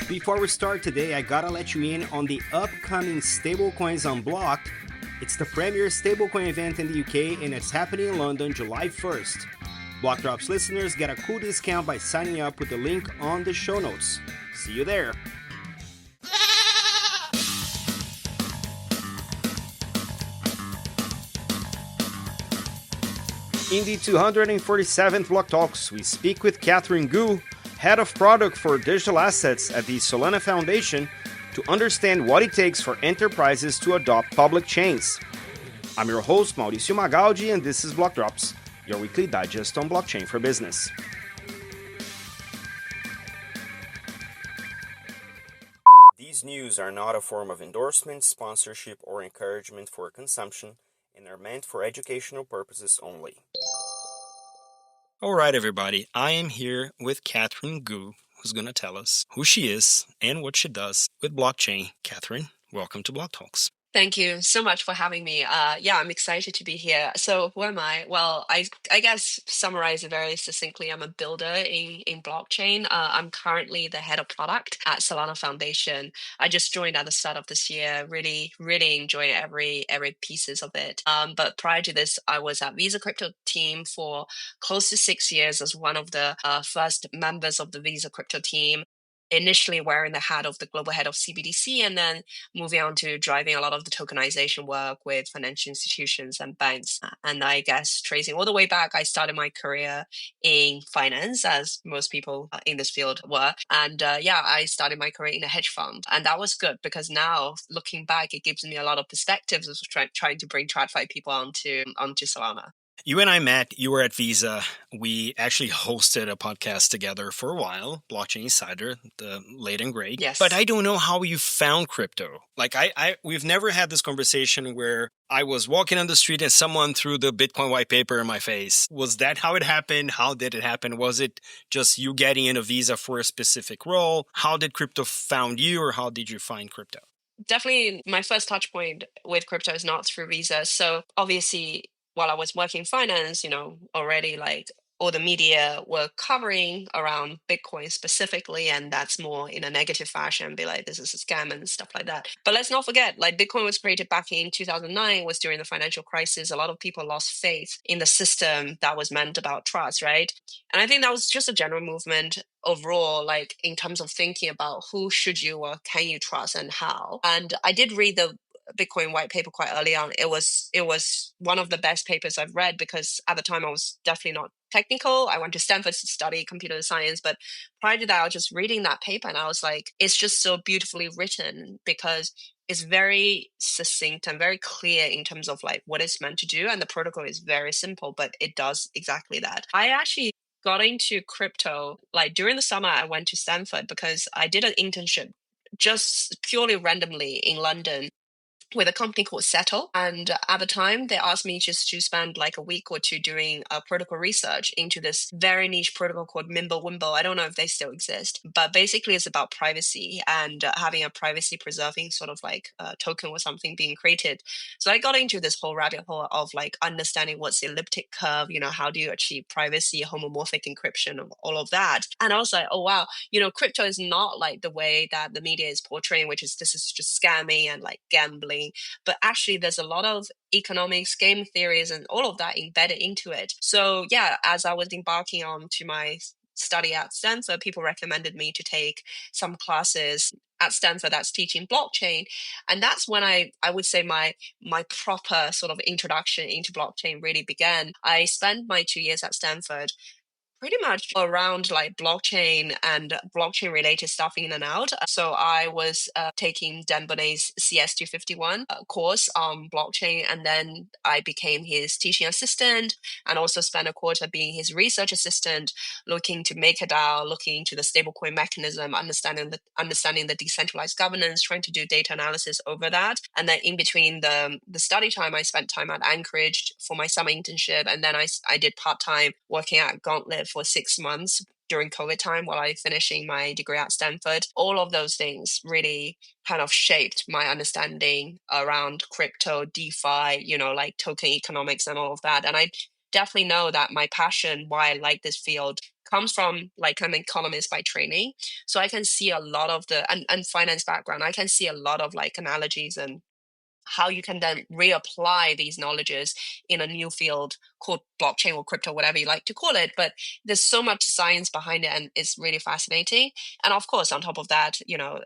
Before we start today, I gotta let you in on the upcoming Stablecoins Unblocked. It's the premier stablecoin event in the UK and it's happening in London July 1st. BlockTalks listeners get a cool discount by signing up with the link on the show notes. See you there! In the 247th BlockTalks, we speak with Catherine Gu, Head of Product for Digital Assets at the Solana Foundation, to understand what it takes for enterprises to adopt public chains. I'm your host, Mauricio Magaldi, and this is Block Drops, your weekly digest on blockchain for business. These news are not a form of endorsement, sponsorship, or encouragement for consumption, and are meant for educational purposes only. All right, everybody. I am here with Catherine Gu, who's going to tell us who she is and what she does with blockchain. Catherine, welcome to Block Talks. Thank you so much for having me. I'm excited to be here. So who am I? Well, I guess summarize it very succinctly. I'm a builder in blockchain. I'm currently the head of product at Solana Foundation. I just joined at the start of this year. Really, really enjoy every pieces of it. But prior to this, I was at Visa Crypto team for close to 6 years as one of the first members of the Visa Crypto team. Initially wearing the hat of the global head of CBDC and then moving on to driving a lot of the tokenization work with financial institutions and banks. And I guess tracing all the way back, I started my career in finance, as most people in this field were. And I started my career in a hedge fund. And that was good because now looking back, it gives me a lot of perspectives of trying to bring TradFi people onto Solana. You and I met, you were at Visa. We actually hosted a podcast together for a while, Blockchain Insider, the late and great. Yes. But I don't know how you found crypto. Like we've never had this conversation where I was walking on the street and someone threw the Bitcoin white paper in my face. Was that how it happened? How did it happen? Was it just you getting in a Visa for a specific role? How did crypto found you, or how did you find crypto? Definitely my first touch point with crypto is not through Visa. So obviously, while I was working finance, already like all the media were covering around Bitcoin specifically, and that's more in a negative fashion, be like, this is a scam and stuff like that. But let's not forget, like Bitcoin was created back in 2009, was during the financial crisis. A lot of people lost faith in the system that was meant about trust, right? And I think that was just a general movement overall, like in terms of thinking about who should you or can you trust and how. And I did read the Bitcoin white paper quite early on. It was one of the best papers I've read because at the time I was definitely not technical. I went to Stanford to study computer science, but prior to that, I was just reading that paper and I was like, it's just so beautifully written because it's very succinct and very clear in terms of like what it's meant to do. And the protocol is very simple, but it does exactly that. I actually got into crypto like during the summer. I went to Stanford because I did an internship just purely randomly in London with a company called Settle. And at the time, they asked me just to spend like a week or two doing protocol research into this very niche protocol called Mimblewimble. I don't know if they still exist, but basically it's about privacy and having a privacy preserving sort of like token or something being created. So I got into this whole rabbit hole of like understanding what's the elliptic curve, how do you achieve privacy, homomorphic encryption, all of that. And I was like, oh, wow, crypto is not like the way that the media is portraying, which is this is just scamming and like gambling. But actually, there's a lot of economics, game theories, and all of that embedded into it. So yeah, as I was embarking on to my study at Stanford, people recommended me to take some classes at Stanford that's teaching blockchain. And that's when I would say my proper sort of introduction into blockchain really began. I spent my 2 years at Stanford pretty much around like blockchain and blockchain related stuff in and out. So I was taking Dan Bonnet's CS251 course on blockchain, and then I became his teaching assistant and also spent a quarter being his research assistant, looking to MakerDAO, looking into the stablecoin mechanism, understanding the decentralized governance, trying to do data analysis over that. And then in between the study time, I spent time at Anchorage for my summer internship, and then I did part-time working at Gauntlet for 6 months during COVID time while I finishing my degree at Stanford. All of those things really kind of shaped my understanding around crypto, DeFi, like token economics and all of that. And I definitely know that my passion, why I like this field, comes from like I'm an economist by training. So I can see a lot of and finance background. I can see a lot of like analogies and how you can then reapply these knowledges in a new field called blockchain or crypto, whatever you like to call it. But there's so much science behind it, and it's really fascinating. And of course, on top of that,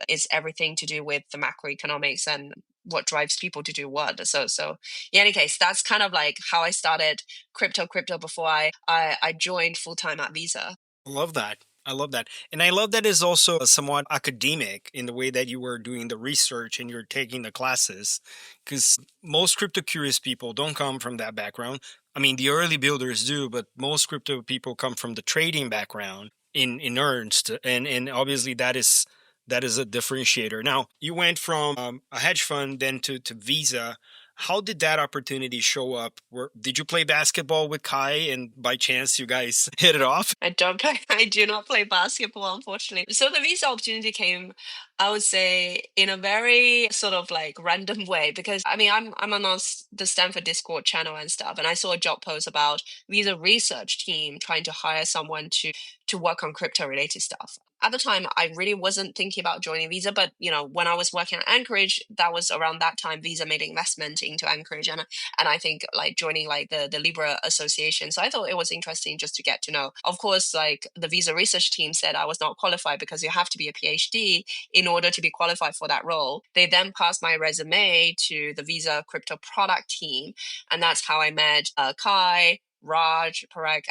it's everything to do with the macroeconomics and what drives people to do what. So in any case, that's kind of like how I started crypto before I joined full time at Visa. I love that. I love that. And I love that is also somewhat academic in the way that you were doing the research and you're taking the classes. Because most crypto curious people don't come from that background. I mean, the early builders do, but most crypto people come from the trading background in earnest. And obviously that is a differentiator. Now, you went from a hedge fund then to Visa. How did that opportunity show up? Did you play basketball with Kai and by chance you guys hit it off? I don't play. I do not play basketball, unfortunately. So the visa opportunity came, I would say, in a very sort of like random way because I mean I'm on the Stanford Discord channel and stuff, and I saw a job post about visa research team trying to hire someone to work on crypto related stuff. At the time, I really wasn't thinking about joining Visa, but when I was working at Anchorage, that was around that time Visa made an investment into Anchorage, and I think like joining like the Libra Association. So I thought it was interesting just to get to know. Of course, like the visa research team said I was not qualified because you have to be a PhD in order to be qualified for that role. They then passed my resume to the Visa crypto product team, and that's how I met Kai. Raj Parek,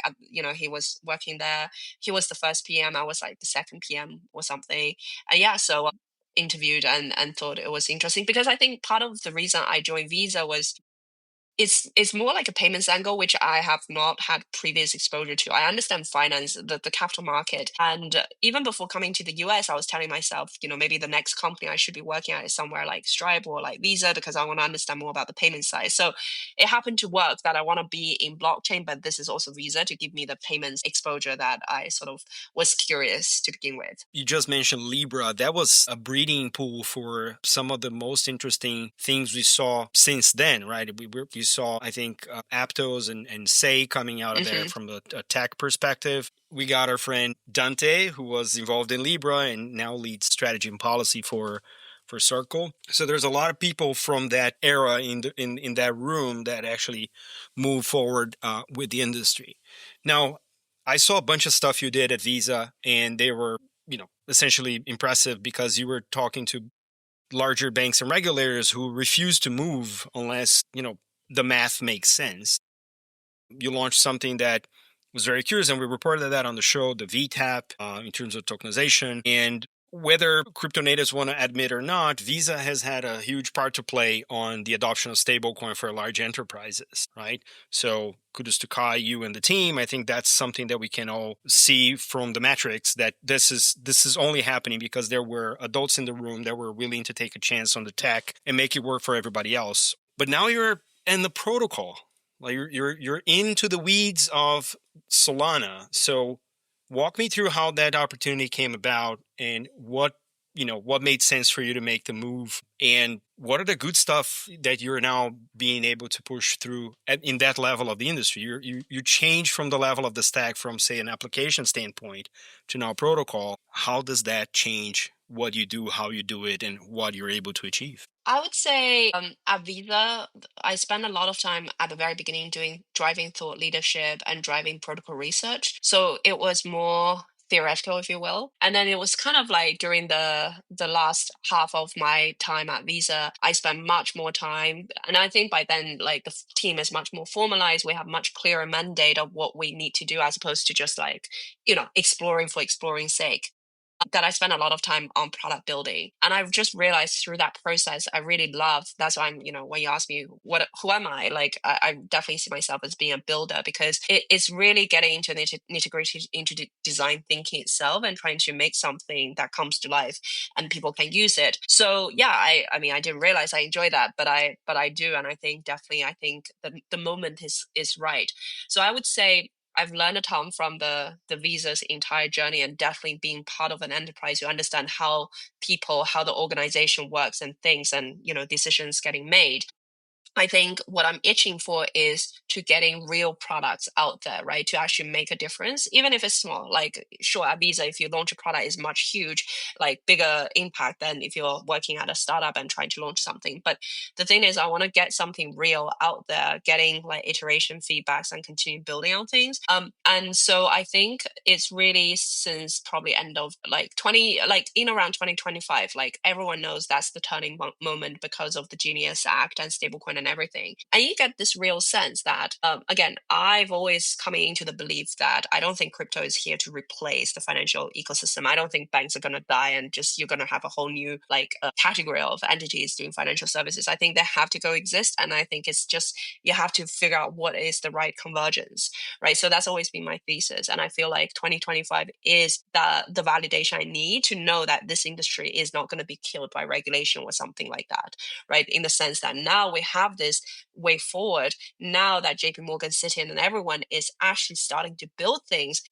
he was working there. He was the first PM. I was like the second PM or something. And yeah, so interviewed and thought it was interesting because I think part of the reason I joined Visa was it's more like a payments angle, which I have not had previous exposure to. I understand finance, the capital market. And even before coming to the US, I was telling myself, maybe the next company I should be working at is somewhere like Stripe or like Visa because I want to understand more about the payment side. So it happened to work that I want to be in blockchain, but this is also Visa to give me the payments exposure that I sort of was curious to begin with. You just mentioned Libra. That was a breeding pool for some of the most interesting things we saw since then, right? You saw, I think, Aptos and Say coming out of there from a tech perspective. We got our friend Dante, who was involved in Libra and now leads strategy and policy for Circle. So there's a lot of people from that era in that room that actually move forward with the industry. Now, I saw a bunch of stuff you did at Visa, and they were, essentially impressive because you were talking to larger banks and regulators who refuse to move unless, the math makes sense. You launched something that was very curious, and we reported that on the show, the VTAP, in terms of tokenization. And whether crypto natives want to admit or not, Visa has had a huge part to play on the adoption of stablecoin for large enterprises, right? So kudos to Kai, you and the team. I think that's something that we can all see from the metrics that this is only happening because there were adults in the room that were willing to take a chance on the tech and make it work for everybody else. But now you're in the protocol. Like you're into the weeds of Solana. So walk me through how that opportunity came about and what made sense for you to make the move and what are the good stuff that you're now being able to push through in that level of the industry. You change from the level of the stack from, say, an application standpoint to now protocol. How does that change what you do, how you do it, and what you're able to achieve? I would say at Visa, I spent a lot of time at the very beginning doing driving thought leadership and driving protocol research. So it was more theoretical, if you will. And then it was kind of like during the last half of my time at Visa, I spent much more time. And I think by then, like the team is much more formalized. We have much clearer mandate of what we need to do as opposed to just like, exploring for exploring's sake that I spent a lot of time on product building. And I've just realized through that process, I really love, that's why I'm, when you ask me, who am I? Like, I definitely see myself as being a builder because it's really getting into nitty gritty into the design thinking itself and trying to make something that comes to life and people can use it. So yeah, I mean, I didn't realize I enjoy that, but I do. And I think the moment is right. So I would say, I've learned a ton from the Visa's entire journey and definitely being part of an enterprise, you understand how the organization works and things and, decisions getting made. I think what I'm itching for is to getting real products out there, right? To actually make a difference, even if it's small. Like, sure, at Visa, if you launch a product, is much huge, like bigger impact than if you're working at a startup and trying to launch something. But the thing is, I want to get something real out there, getting like iteration feedbacks and continue building on things. And so I think it's really since probably end of like 20, like in around 2025, like everyone knows that's the turning moment because of the Genius Act and stablecoin and everything. And you get this real sense that, again, I've always coming into the belief that I don't think crypto is here to replace the financial ecosystem. I don't think banks are going to die and just you're going to have a whole new like category of entities doing financial services. I think they have to coexist. And I think it's just, you have to figure out what is the right convergence, right? So that's always been my thesis. And I feel like 2025 is the validation I need to know that this industry is not going to be killed by regulation or something like that, right? In the sense that now we have this way forward. Now that JP Morgan Citi and everyone is actually starting to build things,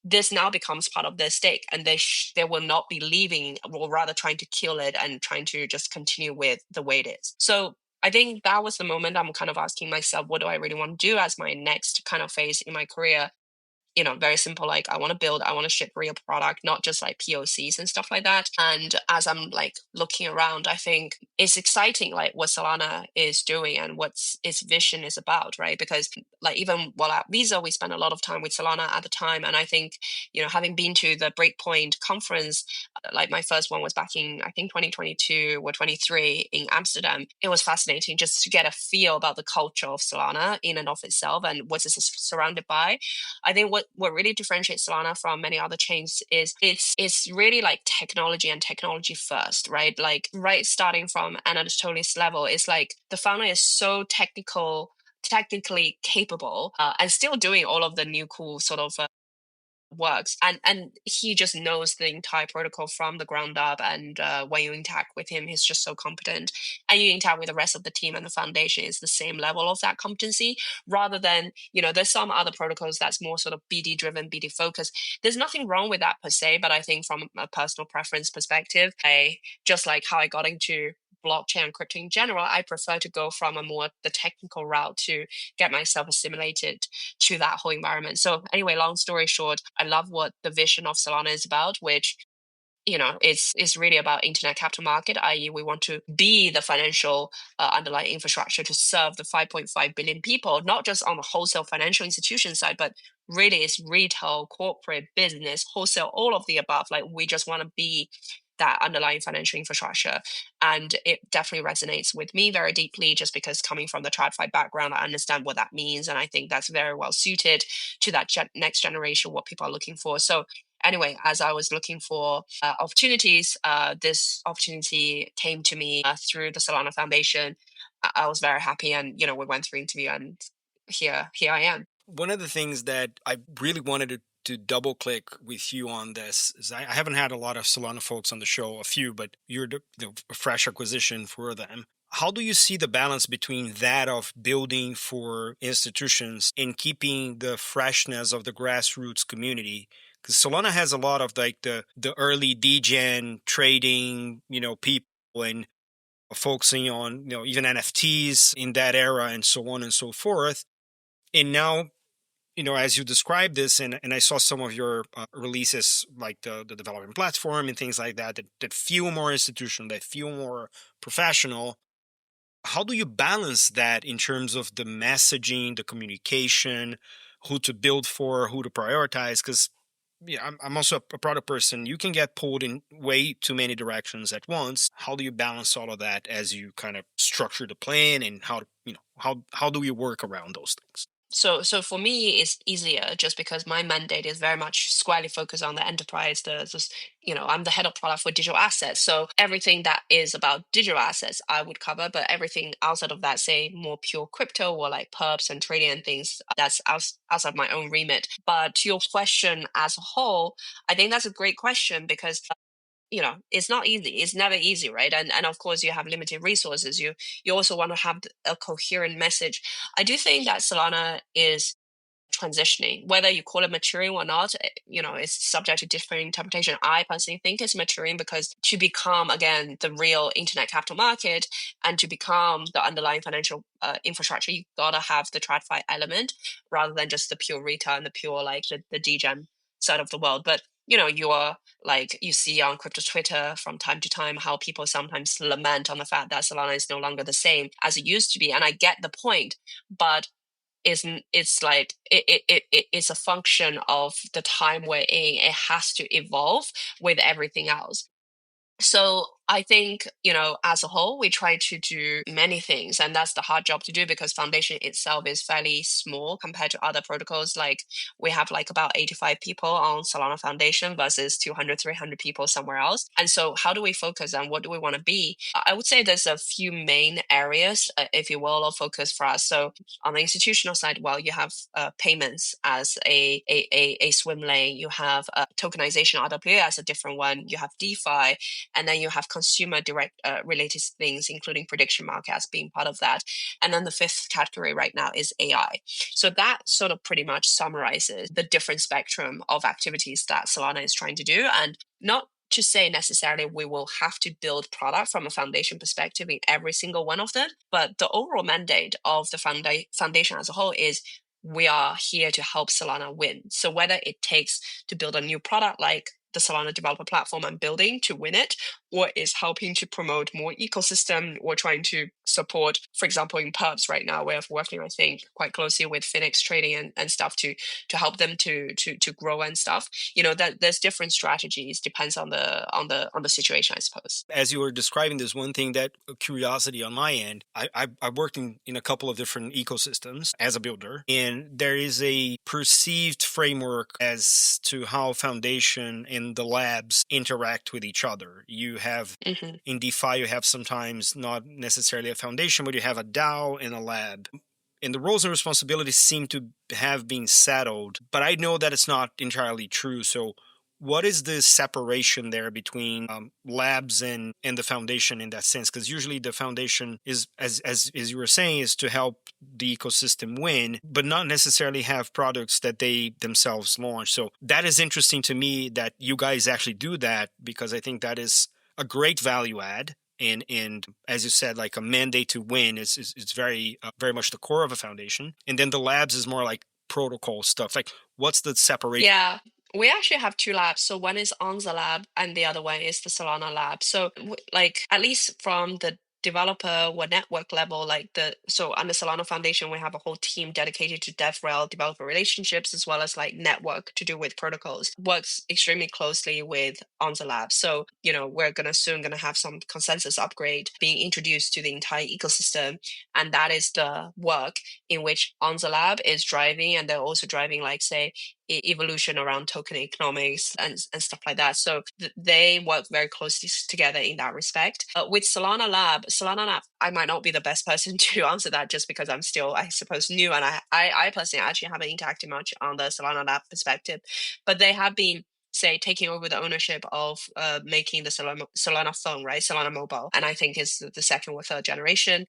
this now becomes part of their stake, and they will not be leaving, or rather trying to kill it and trying to just continue with the way it is. So I think that was the moment I'm kind of asking myself, what do I really want to do as my next kind of phase in my career? Very simple. Like I want to ship real product, not just like POCs and stuff like that. And as I'm like looking around, I think it's exciting, like what Solana is doing and what its vision is about, right? Because like even while at Visa, we spent a lot of time with Solana at the time. And I think, having been to the Breakpoint conference, like my first one was back in, I think 2022 or 23 in Amsterdam. It was fascinating just to get a feel about the culture of Solana in and of itself and what it's surrounded by. I think what really differentiates Solana from many other chains is it's really like technology and technology first, right? Like right starting from Anatolius level, it's like the founder is so technically capable, and still doing all of the new cool sort of works, and he just knows the entire protocol from the ground up. And when you interact with him, he's just so competent, and you interact with the rest of the team and the foundation is the same level of that competency, rather than there's some other protocols that's more sort of BD driven, BD focused. There's nothing wrong with that per se, but I think from a personal preference perspective, I just like how I got into blockchain and crypto in general, I prefer to go from a more the technical route to get myself assimilated to that whole environment. So anyway, long story short, I love what the vision of Solana is about, which it's really about internet capital market, i.e. we want to be the financial underlying infrastructure to serve the 5.5 billion people, not just on the wholesale financial institution side, but really it's retail, corporate, business, wholesale, all of the above. Like we just want to be that underlying financial infrastructure. And it definitely resonates with me very deeply, just because coming from the TradFi background, I understand what that means. And I think that's very well suited to that next generation, what people are looking for. So anyway, as I was looking for opportunities, this opportunity came to me through the Solana Foundation. I was very happy, and we went through interview, and here I am. One of the things that I really wanted to double click with you on this is I haven't had a lot of Solana folks on the show, a few, but you're the fresh acquisition for them. How do you see the balance between that of building for institutions and keeping the freshness of the grassroots community? Because Solana has a lot of like the early degen trading, people and focusing on, even NFTs in that era and so on and so forth. And now, as you describe this, and I saw some of your releases, like the development platform and things like that feel more institutional, that feel more professional. How do you balance that in terms of the messaging, the communication, who to build for, who to prioritize? Because I'm also a product person. You can get pulled in way too many directions at once. How do you balance all of that as you kind of structure the plan, and how do you work around those things? So for me, it's easier just because my mandate is very much squarely focused on the enterprise. I'm the head of product for digital assets. So everything that is about digital assets, I would cover, but everything outside of that, say more pure crypto or like perps and trading and things, that's outside my own remit. But to your question as a whole, I think that's a great question because it's not easy, it's never easy, right? And of course you have limited resources. You also want to have a coherent message. I do think that Solana is transitioning. Whether you call it maturing or not, it's subject to different interpretation. I personally think it's maturing because to become, again, the real internet capital market and to become the underlying financial infrastructure, you gotta have the TradFi element rather than just the pure retail and the pure like the degen side of the world. But you are like you see on crypto Twitter from time to time how people sometimes lament on the fact that Solana is no longer the same as it used to be, and I get the point, but it's like it's a function of the time we're in. It has to evolve with everything else. So I think, as a whole, we try to do many things, and that's the hard job to do because Foundation itself is fairly small compared to other protocols. Like we have like about 85 people on Solana Foundation versus 200, 300 people somewhere else. And so how do we focus and what do we want to be? I would say there's a few main areas, if you will, of focus for us. So on the institutional side, well, you have payments as a swim lane. You have tokenization RWA as a different one. You have DeFi, and then you have consumer direct related things, including prediction markets being part of that. And then the fifth category right now is AI. So that sort of pretty much summarizes the different spectrum of activities that Solana is trying to do. And not to say necessarily we will have to build product from a foundation perspective in every single one of them, but the overall mandate of the foundation as a whole is we are here to help Solana win. So whether it takes to build a new product like the Solana developer platform I'm building to win it, or is helping to promote more ecosystem, or trying to support, for example, in perps right now, we're working, I think, quite closely with Phoenix Trading and stuff to help them to grow and stuff. That there's different strategies, depends on the situation, I suppose. As you were describing, there's one thing that curiosity on my end. I worked in a couple of different ecosystems as a builder, and there is a perceived framework as to how Foundation and the labs interact with each other. You have in DeFi, you have sometimes not necessarily a foundation, but you have a DAO and a lab. And the roles and responsibilities seem to have been settled, but I know that it's not entirely true. So what is the separation there between labs and the foundation in that sense? Because usually the foundation is, as you were saying, is to help the ecosystem win, but not necessarily have products that they themselves launch. So that is interesting to me that you guys actually do that, because I think that is a great value add. And as you said, like a mandate to win is very very much the core of a foundation. And then the labs is more like protocol stuff. Like, what's the separation? Yeah. We actually have two labs. So one is Onza Lab and the other one is the Solana Lab. So like at least from the developer or network level, so under Solana Foundation, we have a whole team dedicated to DevRel developer relationships, as well as like network to do with protocols. Works extremely closely with Onza Lab. So, we're soon gonna have some consensus upgrade being introduced to the entire ecosystem. And that is the work in which Onza Lab is driving, and they're also driving like say evolution around token economics and stuff like that. So they work very closely together in that respect. With Solana Lab, I might not be the best person to answer that just because I'm still, I suppose, new. And I personally actually haven't interacted much on the Solana Lab perspective, but they have been say taking over the ownership of making the Solana phone, right? Solana mobile. And I think is the second or third generation.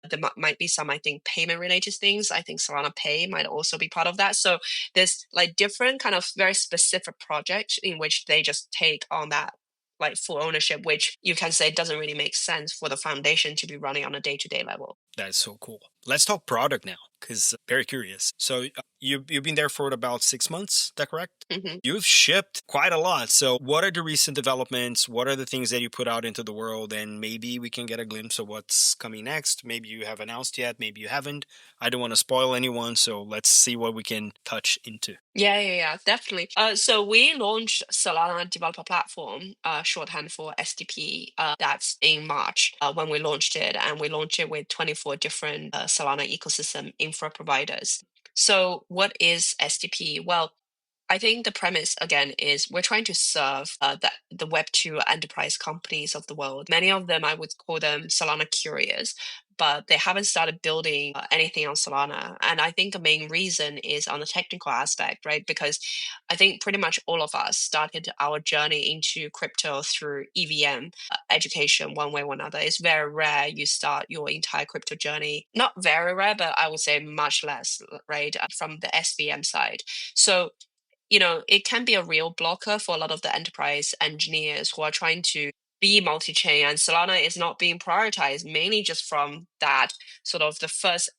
There might be some, I think, payment related things. I think Solana Pay might also be part of that. So there's like different kind of very specific projects in which they just take on that like full ownership, which you can say doesn't really make sense for the foundation to be running on a day-to-day level. That's so cool. Let's talk product now, because very curious. So you've been there for about 6 months, is that correct? You've shipped quite a lot. So what are the recent developments? What are the things that you put out into the world? And maybe we can get a glimpse of what's coming next. Maybe you have announced yet, maybe you haven't. I don't want to spoil anyone, so let's see what we can touch into. Yeah, definitely. So we launched Solana Developer Platform, shorthand for SDP. That's in March when we launched it, and we launched it with 24 different Solana ecosystem infra providers. So what is SDP? Well, I think the premise again is we're trying to serve the Web2 enterprise companies of the world. Many of them, I would call them Solana curious, but they haven't started building anything on Solana. And I think the main reason is on the technical aspect, right? Because I think pretty much all of us started our journey into crypto through EVM education one way or another. It's very rare you start your entire crypto journey, not very rare, but I would say much less, right, from the SVM side. So it can be a real blocker for a lot of the enterprise engineers who are trying to be multi-chain, and Solana is not being prioritized, mainly just from that sort of the first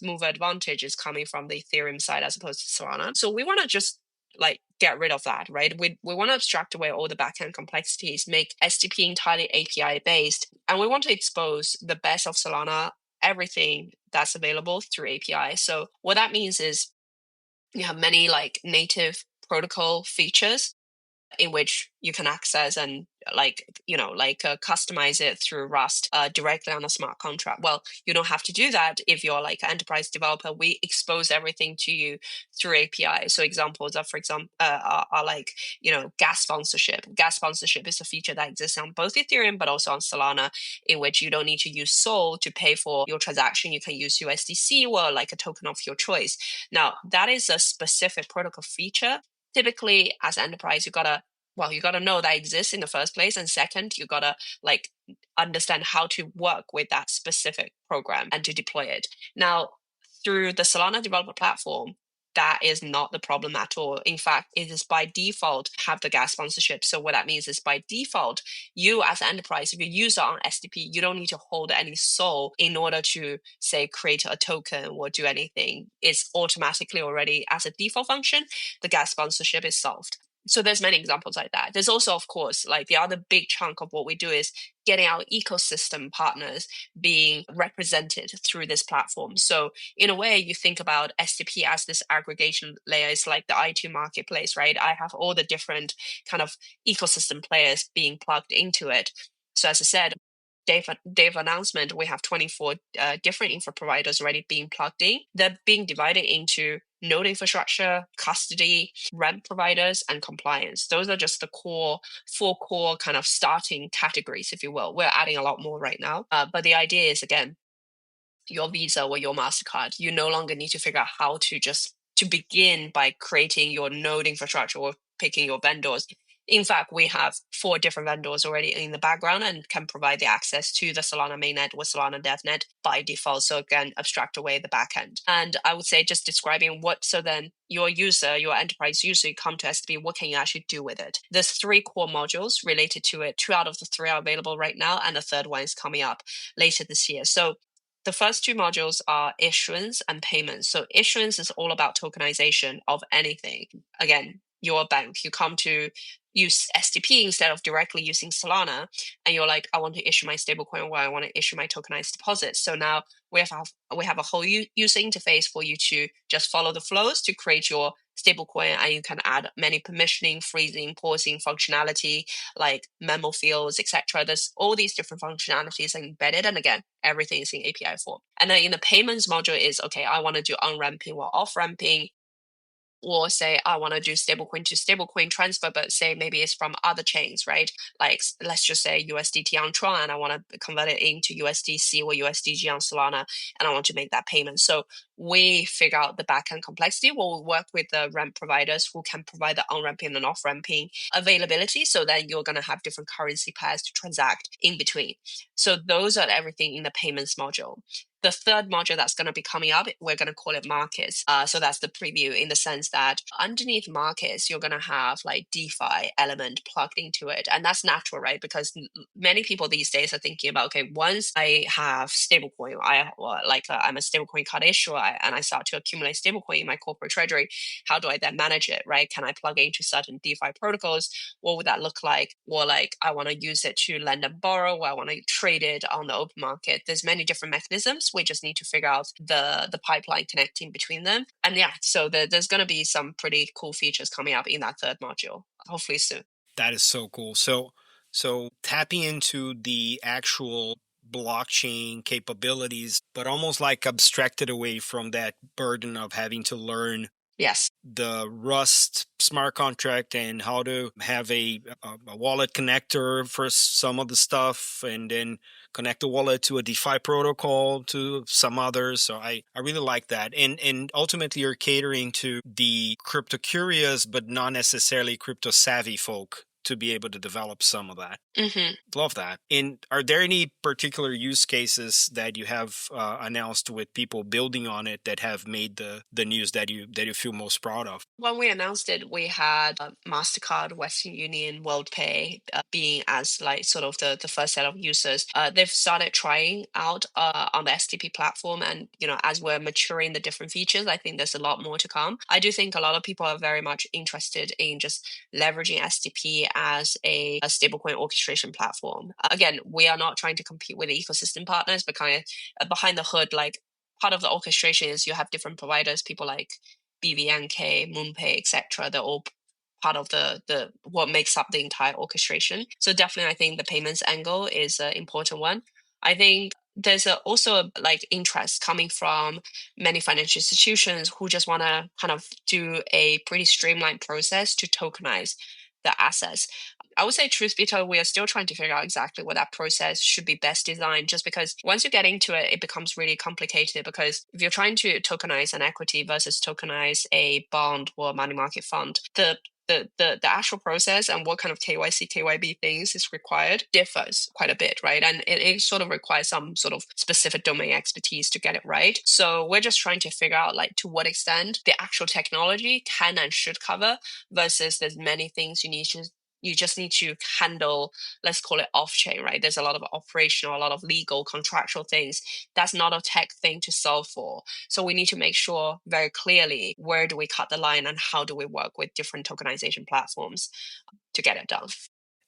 mover advantage is coming from the Ethereum side as opposed to Solana. So we want to just like get rid of that, right? We want to abstract away all the backend complexities, make STP entirely API based, and we want to expose the best of Solana, everything that's available through API. So what that means is you have many like native protocol features in which you can access and customize it through Rust directly on a smart contract. Well, you don't have to do that if you're like an enterprise developer. We expose everything to you through API. So examples of, for example, are like gas sponsorship. Gas sponsorship is a feature that exists on both Ethereum but also on Solana, in which you don't need to use Sol to pay for your transaction. You can use USDC or like a token of your choice. Now that is a specific protocol feature. Typically, as enterprise, you gotta know that exists in the first place, and second, you gotta like understand how to work with that specific program and to deploy it. Now, through the Solana developer platform, that is not the problem at all. In fact, it is by default have the gas sponsorship. So what that means is by default, you as an enterprise, if you use it on STP, you don't need to hold any Sol in order to say create a token or do anything. It's automatically already as a default function, the gas sponsorship is solved. So there's many examples like that. There's also, of course, like the other big chunk of what we do is getting our ecosystem partners being represented through this platform. So in a way, you think about STP as this aggregation layer. It's like the I2 marketplace, right? I have all the different kind of ecosystem players being plugged into it. So as I said, Dave announcement, we have 24 different infra providers already being plugged in. They're being divided into node infrastructure, custody, rent providers, and compliance. Those are just the four core kind of starting categories, if you will. We're adding a lot more right now. But the idea is, again, your Visa or your MasterCard, you no longer need to figure out how to begin by creating your node infrastructure or picking your vendors. In fact, we have 4 different vendors already in the background and can provide the access to the Solana mainnet or Solana DevNet by default. So again, abstract away the backend. And I would say just describing so then your enterprise user, you come to STP, what can you actually do with it? There's 3 core modules related to it. 2 out of the 3 are available right now, and the third one is coming up later this year. So the first 2 modules are issuance and payments. So issuance is all about tokenization of anything. Again, you're a bank, you come to use STP instead of directly using Solana, and you're like, I want to issue my stablecoin or I want to issue my tokenized deposit. So now we have a whole user interface for you to just follow the flows to create your stablecoin, and you can add many permissioning, freezing, pausing functionality like memo fields, etc. There's all these different functionalities embedded, and again, everything is in API form. And then in the payments module is, okay, I want to do on-ramping or off-ramping, or say I want to do stablecoin to stablecoin transfer, but say maybe it's from other chains, right? Like let's just say USDT on Tron, and I want to convert it into USDC or USDG on Solana, and I want to make that payment. So we figure out the backend complexity. We'll work with the ramp providers who can provide the on-ramping and off-ramping availability. So then you're going to have different currency pairs to transact in between. So those are everything in the payments module. The third module that's going to be coming up, we're going to call it markets. So that's the preview, in the sense that underneath markets, you're going to have like DeFi element plugged into it. And that's natural, right? Because many people these days are thinking about, okay, once I have stablecoin, I'm a stablecoin card issuer, and I start to accumulate stablecoin in my corporate treasury, how do I then manage it, right? Can I plug it into certain DeFi protocols? What would that look like? Or like, I want to use it to lend and borrow, or I want to trade it on the open market. There's many different mechanisms. We just need to figure out the pipeline connecting between them. And yeah, so there's going to be some pretty cool features coming up in that third module, hopefully soon. That is so cool. So tapping into the actual blockchain capabilities, but almost like abstracted away from that burden of having to learn Yes. The Rust smart contract and how to have a wallet connector for some of the stuff, and then connect the wallet to a DeFi protocol to some others. So I really like that. And ultimately you're catering to the crypto curious, but not necessarily crypto savvy folk to be able to develop some of that. Mm-hmm. Love that. And are there any particular use cases that you have announced with people building on it that have made the news that you feel most proud of? When we announced it, we had MasterCard, Western Union, WorldPay being as like sort of the first set of users. They've started trying out on the STP platform, and as we're maturing the different features, I think there's a lot more to come. I do think a lot of people are very much interested in just leveraging STP as a stablecoin orchestration platform. Again, we are not trying to compete with the ecosystem partners, but kind of behind the hood, like part of the orchestration is you have different providers, people like BVNK, MoonPay, etc. They're all part of the what makes up the entire orchestration. So definitely, I think the payments angle is an important one. I think there's also like interest coming from many financial institutions who just want to kind of do a pretty streamlined process to tokenize the assets. I would say, truth be told, we are still trying to figure out exactly what that process should be best designed, just because once you get into it, it becomes really complicated. Because if you're trying to tokenize an equity versus tokenize a bond or a money market fund, the actual process and what kind of KYC, KYB things is required differs quite a bit, right? And it sort of requires some sort of specific domain expertise to get it right. So we're just trying to figure out like to what extent the actual technology can and should cover versus there's many things you just need to handle, let's call it off chain, right? There's a lot of operational, a lot of legal, contractual things. That's not a tech thing to solve for. So we need to make sure very clearly where do we cut the line and how do we work with different tokenization platforms to get it done.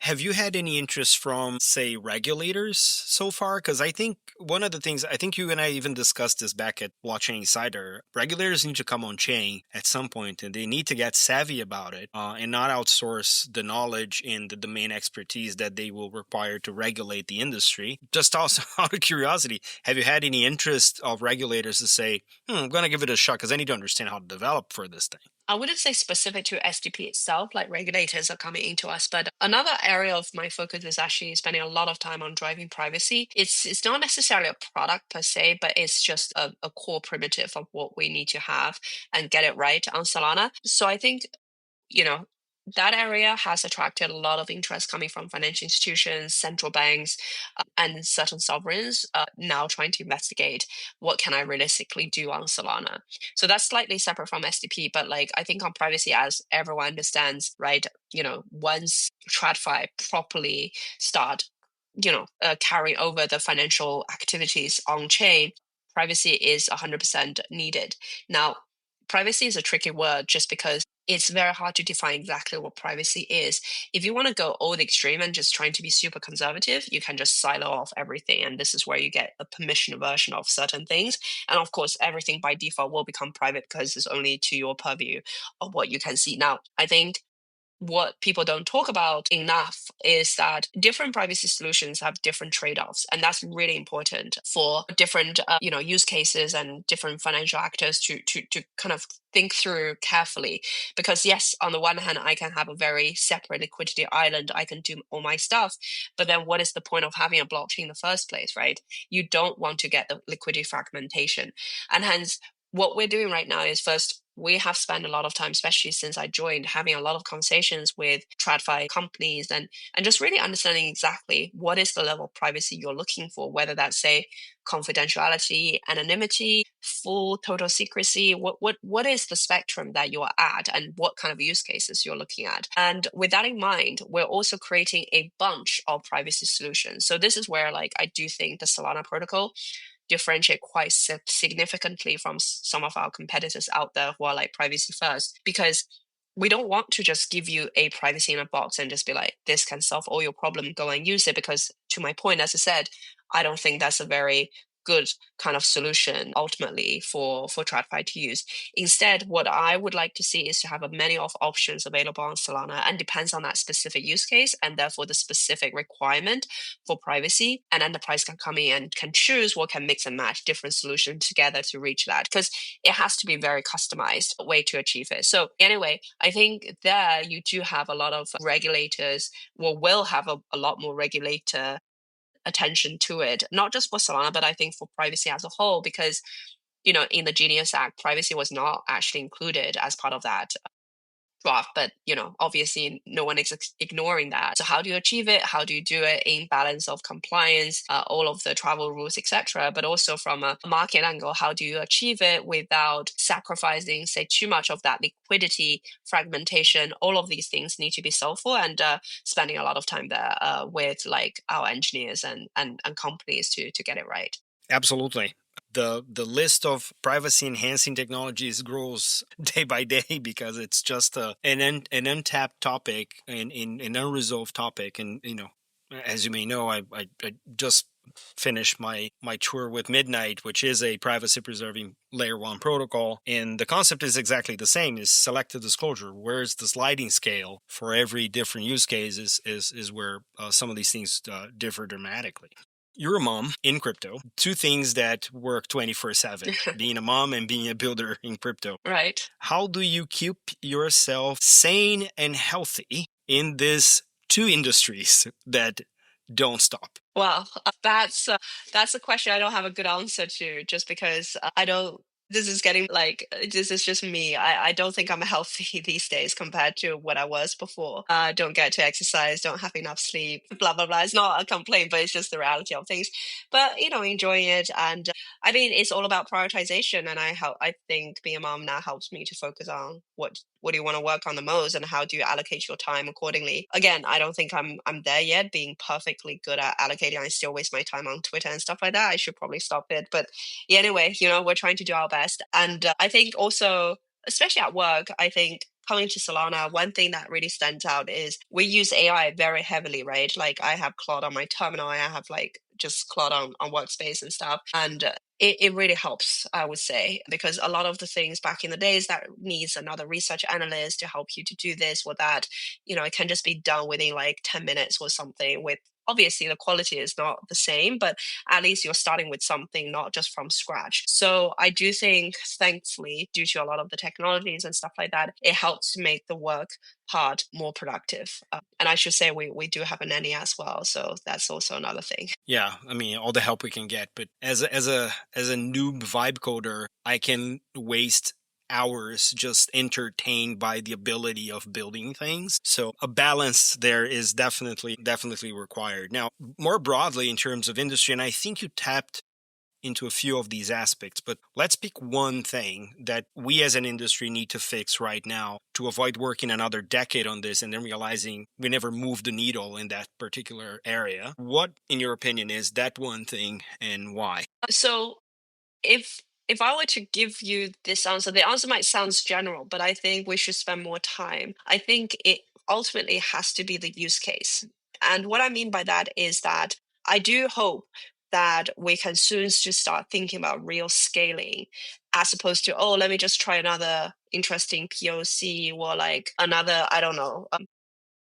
Have you had any interest from, say, regulators so far? Because I think one of the things, I think you and I even discussed this back at Blockchain Insider, regulators need to come on chain at some point and they need to get savvy about it and not outsource the knowledge and the domain expertise that they will require to regulate the industry. Just also out of curiosity, have you had any interest of regulators to say, I'm going to give it a shot because I need to understand how to develop for this thing? I wouldn't say specific to SDP itself, like regulators are coming into us, but another area of my focus is actually spending a lot of time on driving privacy. It's not necessarily a product per se, but it's just a core primitive of what we need to have and get it right on Solana. So I think, you know, that area has attracted a lot of interest coming from financial institutions, central banks, and certain sovereigns now trying to investigate what can I realistically do on Solana. So that's slightly separate from SDP, but like I think on privacy, as everyone understands, right? Once TradFi properly start, carrying over the financial activities on chain, privacy is 100% needed. Now, privacy is a tricky word just because it's very hard to define exactly what privacy is. If you want to go all the extreme and just trying to be super conservative, you can just silo off everything. And this is where you get a permission version of certain things. And of course, everything by default will become private because it's only to your purview of what you can see. Now, I think what people don't talk about enough is that different privacy solutions have different trade-offs, and that's really important for different use cases and different financial actors to kind of think through carefully. Because yes, on the one hand, I can have a very separate liquidity island, I can do all my stuff, but then what is the point of having a blockchain in the first place, right? You don't want to get the liquidity fragmentation, and hence what we're doing right now is, first, we have spent a lot of time, especially since I joined, having a lot of conversations with TradFi companies and just really understanding exactly what is the level of privacy you're looking for, whether that's, say, confidentiality, anonymity, full total secrecy. What is the spectrum that you're at and what kind of use cases you're looking at? And with that in mind, we're also creating a bunch of privacy solutions. So this is where, like, I do think the Solana protocol differentiate quite significantly from some of our competitors out there who are like privacy first, because we don't want to just give you a privacy in a box and just be like, this can solve all your problem, go and use it. Because to my point, as I said, I don't think that's a very good kind of solution ultimately for TradFi to use. Instead, what I would like to see is to have a many of options available on Solana, and depends on that specific use case and therefore the specific requirement for privacy. And enterprise can come in and can choose what can mix and match different solutions together to reach that, because it has to be very customized way to achieve it. So anyway, I think there you do have a lot of regulators, or will have a lot more regulator attention to it, not just for Solana, but I think for privacy as a whole, because in the Genius Act, privacy was not actually included as part of that draft, but obviously no one is ignoring that. So how do you achieve it? How do you do it in balance of compliance, all of the travel rules, etc., but also from a market angle, how do you achieve it without sacrificing, say, too much of that liquidity fragmentation? All of these things need to be solved for, and spending a lot of time there with like our engineers and companies to get it right. Absolutely. The list of privacy enhancing technologies grows day by day, because it's just an untapped topic and an unresolved topic. And as you may know, I just finished my tour with Midnight, which is a privacy preserving layer 1 protocol, and the concept is exactly the same: is selective disclosure. Where's the sliding scale for every different use case is where some of these things differ dramatically. You're a mom in crypto, two things that work 24/7, being a mom and being a builder in crypto. Right. How do you keep yourself sane and healthy in these two industries that don't stop? Well, that's a question I don't have a good answer to, just because I don't. This is getting like, this is just me. I don't think I'm healthy these days compared to what I was before. Don't get to exercise, don't have enough sleep, blah blah blah. It's not a complaint, but it's just the reality of things. But enjoying it, and I mean, it's all about prioritization. And I think being a mom now helps me to focus on what do you want to work on the most, and how do you allocate your time accordingly. Again, I don't think I'm there yet, being perfectly good at allocating. I still waste my time on Twitter and stuff like that. I should probably stop it. But yeah, anyway, we're trying to do our best. And I think also, especially at work, I think coming to Solana, one thing that really stands out is we use AI very heavily, right? Like I have Claude on my terminal, I have like just Claude on Workspace and stuff. And it really helps, I would say, because a lot of the things back in the days that needs another research analyst to help you to do this or that, it can just be done within like 10 minutes or something. With obviously the quality is not the same, but at least you're starting with something, not just from scratch. So I do think, thankfully, due to a lot of the technologies and stuff like that, it helps to make the work part more productive. And I should say we do have a nanny as well, so that's also another thing. Yeah, I mean, all the help we can get, but as a noob vibe coder, I can waste hours just entertained by the ability of building things. So a balance there is definitely required. Now, more broadly in terms of industry, and I think you tapped into a few of these aspects, but let's pick one thing that we as an industry need to fix right now to avoid working another decade on this and then realizing we never moved the needle in that particular area. What, in your opinion, is that one thing, and why? So if I were to give you this answer, the answer might sound general, but I think we should spend more time. I think it ultimately has to be the use case. And what I mean by that is that I do hope that we can soon just start thinking about real scaling, as opposed to, oh, let me just try another interesting POC, or like another, I don't know,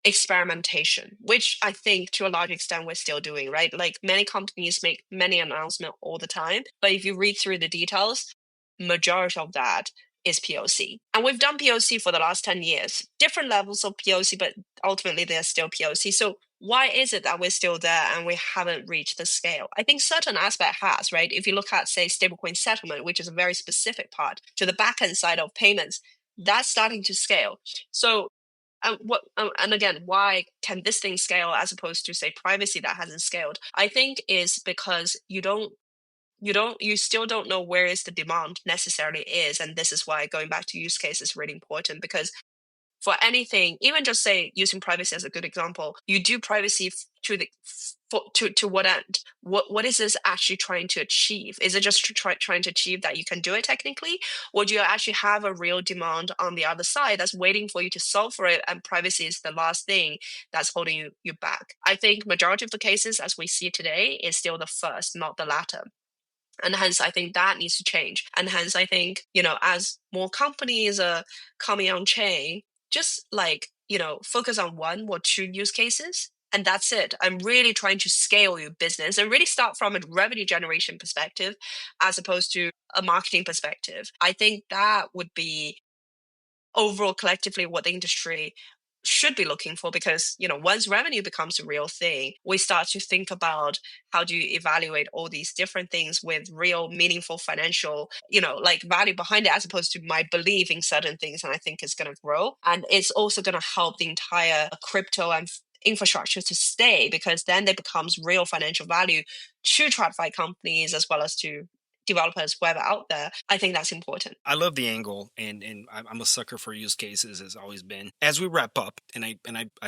experimentation, which I think to a large extent we're still doing, right? Like many companies make many announcements all the time, but if you read through the details, majority of that is POC. And we've done POC for the last 10 years, different levels of POC, but ultimately they're still POC. So why is it that we're still there and we haven't reached the scale? I think certain aspect has, right? If you look at, say, stablecoin settlement, which is a very specific part to the backend side of payments, that's starting to scale. So and again, why can this thing scale as opposed to, say, privacy that hasn't scaled? I think is because you still don't know where is the demand necessarily is. And this is why going back to use case is really important, because for anything, even just say using privacy as a good example, you do privacy to what end? What is this actually trying to achieve? Is it just trying to achieve that you can do it technically, or do you actually have a real demand on the other side that's waiting for you to solve for it? And privacy is the last thing that's holding you back. I think majority of the cases as we see today is still the first, not the latter. And hence, I think that needs to change. And hence, I think, as more companies are coming on chain, just focus on one or two use cases. And that's it. I'm really trying to scale your business and really start from a revenue generation perspective as opposed to a marketing perspective. I think that would be overall collectively what the industry should be looking for, because once revenue becomes a real thing, we start to think about how do you evaluate all these different things with real meaningful financial value behind it, as opposed to my belief in certain things. And I think it's going to grow, and it's also going to help the entire crypto and infrastructure to stay, because then there becomes real financial value to TradFi companies as well as to developers, whoever out there. I think that's important. I love the angle, and I'm a sucker for use cases, has always been. As we wrap up, and I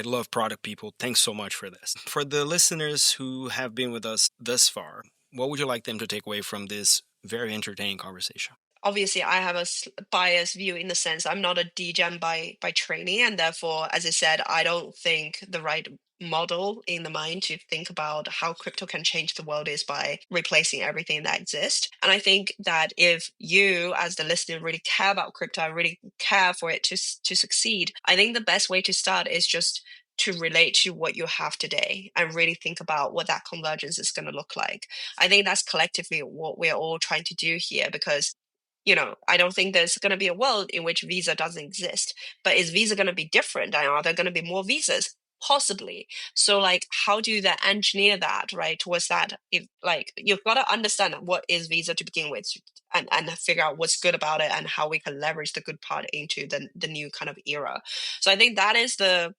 love product people, thanks so much for this. For the listeners who have been with us thus far, what would you like them to take away from this very entertaining conversation? Obviously, I have a biased view in the sense I'm not a degen by training, and therefore, as I said, I don't think the right model in the mind to think about how crypto can change the world is by replacing everything that exists. And I think that if you, as the listener, really care about crypto, really care for it to succeed, I think the best way to start is just to relate to what you have today and really think about what that convergence is going to look like. I think that's collectively what we're all trying to do here, because I don't think there's going to be a world in which Visa doesn't exist. But is Visa going to be different? And are there going to be more Visas? Possibly. So how do you then engineer that, right, towards that? If you've got to understand what is Visa to begin with, and figure out what's good about it and how we can leverage the good part into the new kind of era. So I think that is the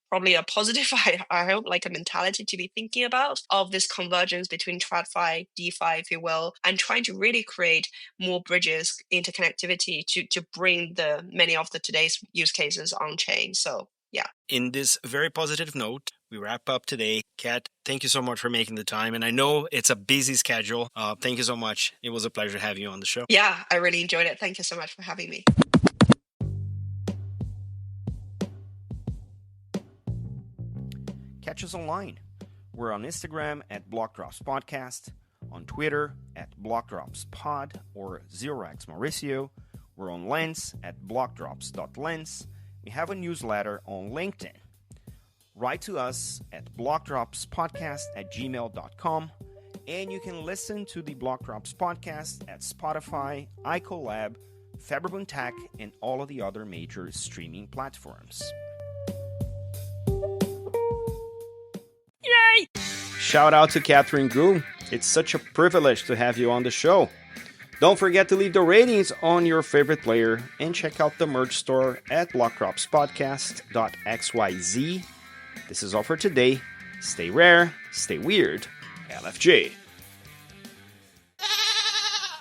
probably a positive, I hope, a mentality to be thinking about, of this convergence between TradFi, DeFi, if you will, and trying to really create more bridges, interconnectivity to bring many of the today's use cases on chain. So yeah. In this very positive note, we wrap up today. Kat, thank you so much for making the time. And I know it's a busy schedule. Thank you so much. It was a pleasure having you on the show. Yeah, I really enjoyed it. Thank you so much for having me. Catch us online. We're on Instagram at BlockTalks Podcast, on Twitter at BlockTalksPod or 0x Mauricio. We're on Lens at blockdrops.lens. We have a newsletter on LinkedIn. Write to us at blockdropspodcast@gmail.com, and you can listen to the BlockDrops podcast at Spotify, iColab, Faberbun Tech, and all of the other major streaming platforms. Yay! Shout out to Catherine Gu. It's such a privilege to have you on the show. Don't forget to leave the ratings on your favorite player and check out the merch store at blockdropspodcast.xyz. This is all for today. Stay rare, stay weird. LFJ.